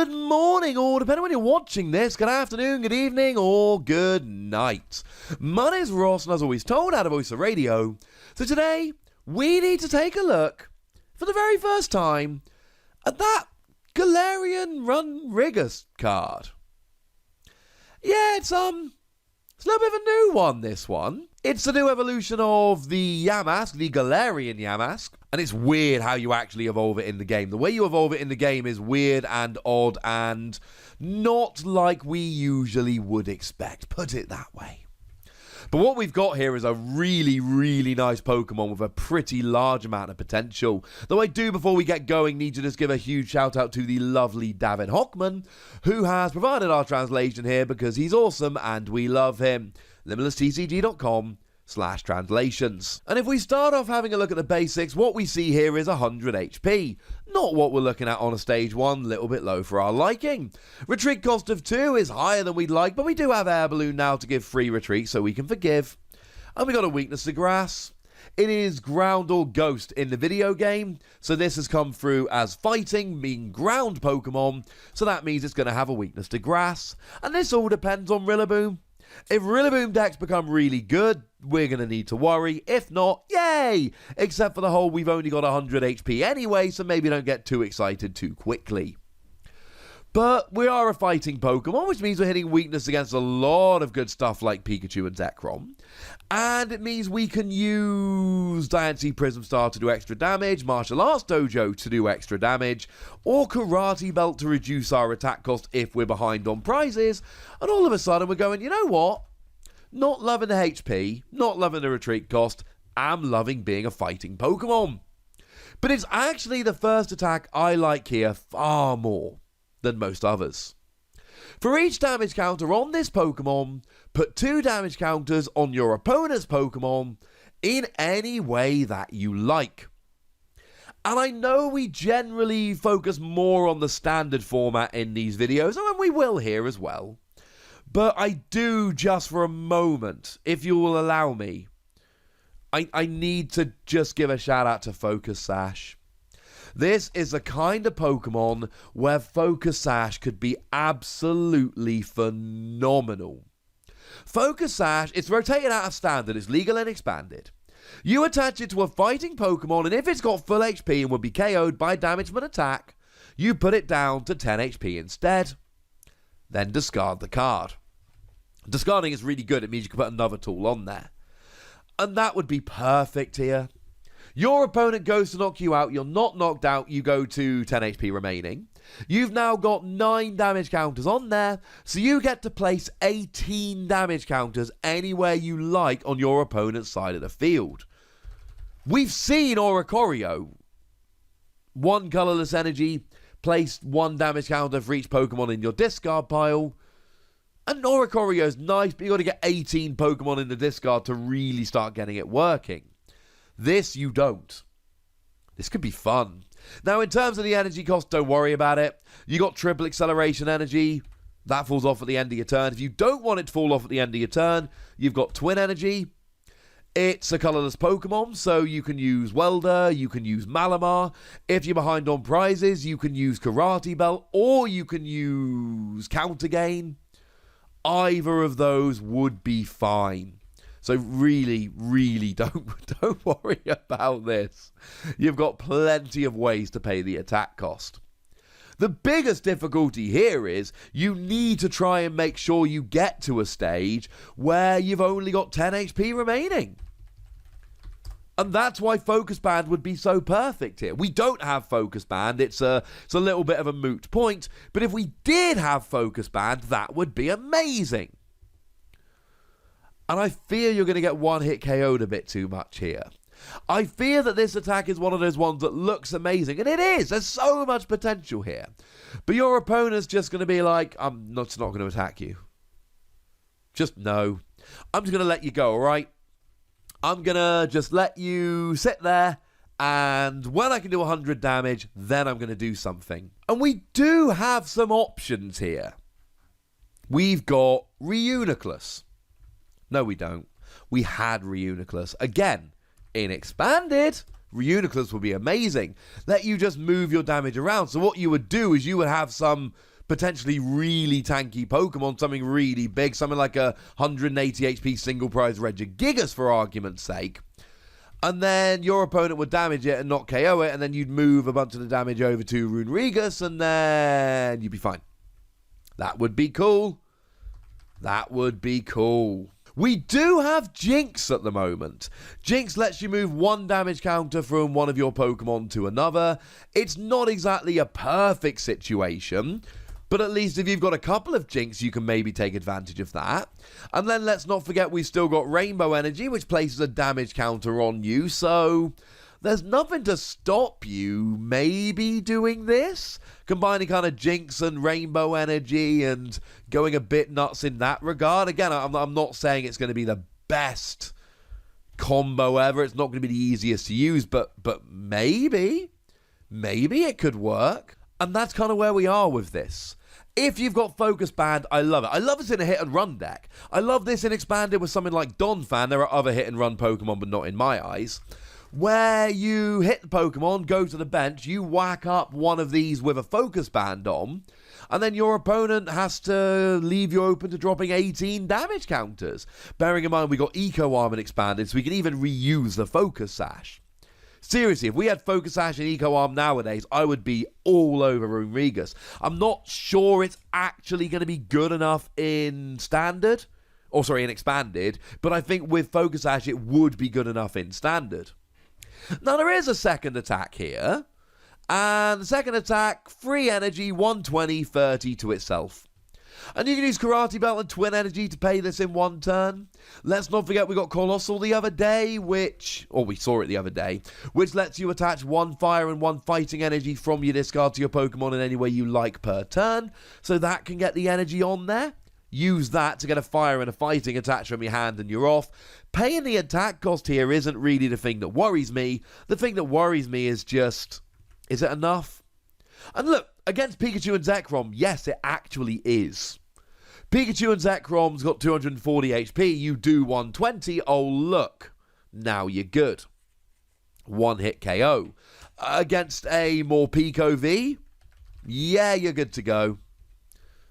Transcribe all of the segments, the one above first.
Good morning, or depending on when you're watching this, good afternoon, good evening, or good night. My name's Ross, and as always told, out of Voice of Radio. So today, we need to take a look, for the very first time, at that Galarian Runerigus card. Yeah, it's a little bit of a new one, this one. It's a new evolution of the Yamask, the Galarian Yamask, and it's weird how you actually evolve it in the game. The way you evolve it in the game is weird and odd and not like we usually would expect, put it that way. But what we've got here is a really, really nice Pokemon with a pretty large amount of potential. Though I do, before we get going, need to just give a huge shout out to the lovely David Hockman, who has provided our translation here because he's awesome and we love him. LimitlessTCG.com/translations. And if we start off having a look at the basics, what we see here is 100 HP. Not what we're looking at on a stage 1, little bit low for our liking. Retreat cost of 2 is higher than we'd like, but we do have Air Balloon now to give free retreat, so we can forgive. And we got a weakness to grass. It is ground or ghost in the video game, so this has come through as fighting, being ground Pokemon, so that means it's going to have a weakness to grass. And this all depends on Rillaboom. If Rillaboom decks become really good, we're going to need to worry. If not, yay! Except for the whole we've only got 100 HP anyway, so maybe don't get too excited too quickly. But we are a fighting Pokemon, which means we're hitting weakness against a lot of good stuff like Pikachu and Zekrom. And it means we can use Diancie Prism Star to do extra damage, Martial Arts Dojo to do extra damage, or Karate Belt to reduce our attack cost if we're behind on prizes. And all of a sudden we're going, you know what? Not loving the HP, not loving the retreat cost, I'm loving being a fighting Pokemon. But it's actually the first attack I like here far more than most others. For each damage counter on this Pokemon, put 2 damage counters on your opponent's Pokemon in any way that you like. And I know we generally focus more on the standard format in these videos, and we will here as well. But I do, just for a moment, if you will allow me, I need to just give a shout out to Focus Sash. This is the kind of Pokemon where Focus Sash could be absolutely phenomenal. Focus Sash, it's rotated out of standard, it's legal and expanded. You attach it to a fighting Pokemon, and if it's got full HP and would be KO'd by damage from an attack, you put it down to 10 HP instead. Then discard the card. Discarding is really good, it means you can put another tool on there. And that would be perfect here. Your opponent goes to knock you out, you're not knocked out, you go to 10 HP remaining. You've now got 9 damage counters on there, so you get to place 18 damage counters anywhere you like on your opponent's side of the field. We've seen Oricorio. 1 colorless energy, place 1 damage counter for each Pokemon in your discard pile. And Oricorio's nice, but you've got to get 18 Pokemon in the discard to really start getting it working. This you don't. This could be fun. Now, in terms of the energy cost, don't worry about it. You got triple acceleration energy. That falls off at the end of your turn. If you don't want it to fall off at the end of your turn, you've got twin energy. It's a colorless Pokemon, so you can use Welder, you can use Malamar. If you're behind on prizes, you can use Karate Belt, or you can use Counter Gain. Either of those would be fine. So really, really don't worry about this. You've got plenty of ways to pay the attack cost. The biggest difficulty here is you need to try and make sure you get to a stage where you've only got 10 HP remaining. And that's why Focus Band would be so perfect here. We don't have Focus Band. It's a little bit of a moot point. But if we did have Focus Band, that would be amazing. And I fear you're going to get one-hit KO'd a bit too much here. I fear that this attack is one of those ones that looks amazing, and it is. There's so much potential here. But your opponent's just going to be like, I'm not going to attack you. Just no. I'm just going to let you go, all right? I'm going to just let you sit there, and when I can do 100 damage, then I'm going to do something. And we do have some options here. We've got Reuniclus. No, we don't. We had Reuniclus. Again, in Expanded, Reuniclus would be amazing. Let you just move your damage around. So what you would do is you would have some potentially really tanky Pokemon, something really big, something like a 180 HP single prize Regigigas for argument's sake, and then your opponent would damage it and not KO it, and then you'd move a bunch of the damage over to Runerigus, and then you'd be fine. That would be cool. That would be cool. We do have Jinx at the moment. Jinx lets you move one damage counter from one of your Pokemon to another. It's not exactly a perfect situation, but at least if you've got a couple of Jinx, you can maybe take advantage of that. And then let's not forget we've still got Rainbow Energy, which places a damage counter on you, so there's nothing to stop you maybe doing this. Combining kind of Jinx and Rainbow Energy and going a bit nuts in that regard. Again, I'm not saying it's going to be the best combo ever. It's not going to be the easiest to use, but maybe it could work. And that's kind of where we are with this. If you've got Focus Band, I love it. I love this in a hit and run deck. I love this in expanded with something like Donphan. There are other hit and run Pokemon, but not in my eyes. Where you hit the Pokemon, go to the bench, you whack up one of these with a Focus Band on, and then your opponent has to leave you open to dropping 18 damage counters. Bearing in mind we got Eco Arm and expanded, so we can even reuse the Focus Sash. Seriously, if we had Focus Sash and Eco Arm nowadays, I would be all over Runerigus. I'm not sure it's actually going to be good enough in Standard, in Expanded, but I think with Focus Sash it would be good enough in Standard. Now, there is a second attack here, and the second attack, free energy, 120, 30 to itself. And you can use Karate Belt and Twin Energy to pay this in one turn. Let's not forget we got Colossal the other day, we saw it the other day, which lets you attach one fire and one fighting energy from your discard to your Pokemon in any way you like per turn, so that can get the energy on there. Use that to get a fire and a fighting attached from your hand and you're off. Paying the attack cost here isn't really the thing that worries me. The thing that worries me is just, is it enough? And look, against Pikachu and Zekrom, yes, it actually is. Pikachu and Zekrom's got 240 HP, you do 120, oh look, now you're good. One hit KO. Against a more Pico V, yeah, you're good to go.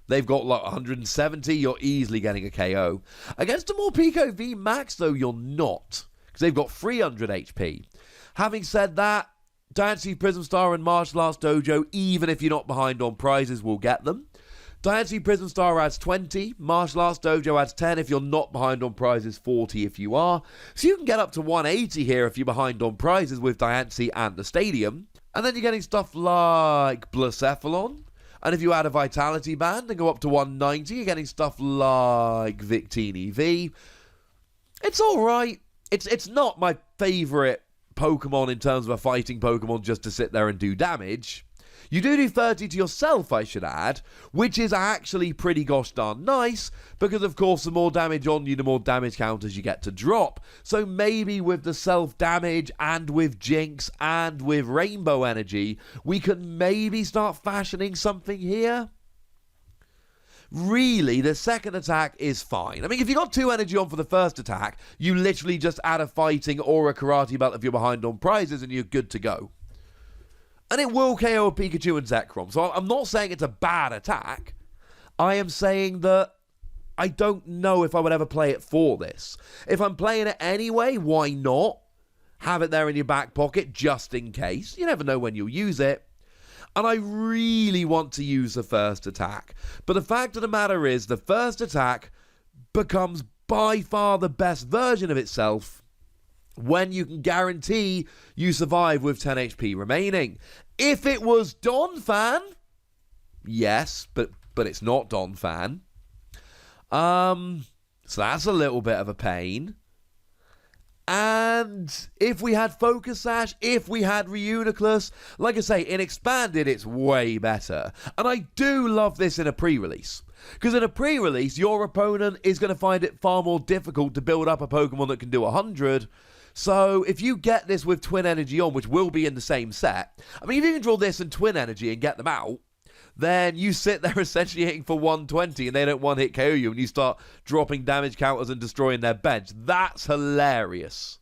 They've got like 170, you're easily getting a KO. Against a more Pico V Max, though, you're not, because they've got 300 HP. Having said that, Diancie Prism Star and Martial Arts Dojo, even if you're not behind on prizes, will get them. Diancie Prism Star adds 20, Martial Arts Dojo adds 10 if you're not behind on prizes, 40 if you are. So you can get up to 180 here if you're behind on prizes with Diancie and the Stadium. And then you're getting stuff like Blacephalon. And if you add a Vitality Band and go up to 190, you're getting stuff like Victini V. It's alright. It's not my favourite Pokemon in terms of a fighting Pokemon just to sit there and do damage. You do 30 to yourself, I should add, which is actually pretty gosh darn nice, because of course the more damage on you, the more damage counters you get to drop. So maybe with the self-damage and with Jinx and with Rainbow Energy, we can maybe start fashioning something here. Really, the second attack is fine. I mean, if you got 2 energy on for the first attack, you literally just add a fighting or a Karate Belt if you're behind on prizes and you're good to go. And it will KO a Pikachu and Zekrom. So I'm not saying it's a bad attack. I am saying that I don't know if I would ever play it for this. If I'm playing it anyway, why not? Have it there in your back pocket just in case. You never know when you'll use it. And I really want to use the first attack. But the fact of the matter is, the first attack becomes by far the best version of itself when you can guarantee you survive with 10 HP remaining. If it was Donphan, yes, but it's not Donphan. So that's a little bit of a pain. And if we had Focus Sash, if we had Reuniclus, like I say, in Expanded, it's way better. And I do love this in a pre-release. Because in a pre-release, your opponent is going to find it far more difficult to build up a Pokemon that can do 100. So if you get this with Twin Energy on, which will be in the same set, I mean, if you can draw this and Twin Energy and get them out, then you sit there essentially hitting for 120 and they don't one-hit KO you and you start dropping damage counters and destroying their bench. That's hilarious.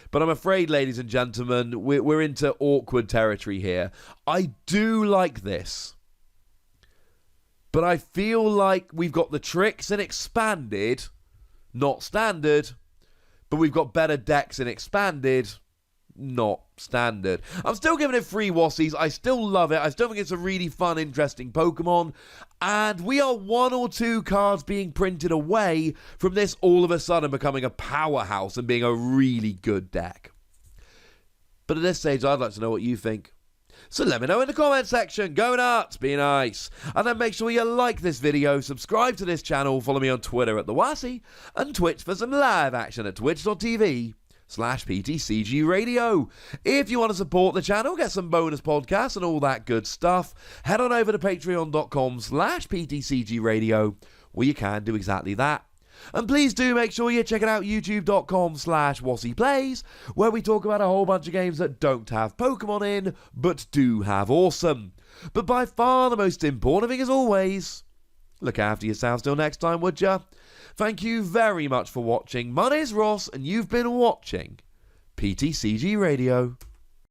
But I'm afraid, ladies and gentlemen, we're into awkward territory here. I do like this. But I feel like we've got the tricks in expanded, not standard, but we've got better decks in expanded, not standard. I'm still giving it 3 Wassies. I still love it. I still think it's a really fun, interesting Pokemon. And we are 1 or 2 cards being printed away from this all of a sudden becoming a powerhouse and being a really good deck. But at this stage, I'd like to know what you think. So let me know in the comment section. Go nuts, be nice. And then make sure you like this video, subscribe to this channel, follow me on Twitter at The Wassie, and Twitch for some live action at twitch.tv/PTCGRadio. If you want to support the channel, get some bonus podcasts and all that good stuff, head on over to patreon.com/PTCGRadio, where you can do exactly that. And please do make sure you're checking out youtube.com/WassiePlays, where we talk about a whole bunch of games that don't have Pokemon in, but do have awesome. But by far the most important thing, as always, look after yourselves till next time, would ya? Thank you very much for watching. My name's Ross, and you've been watching PTCG Radio.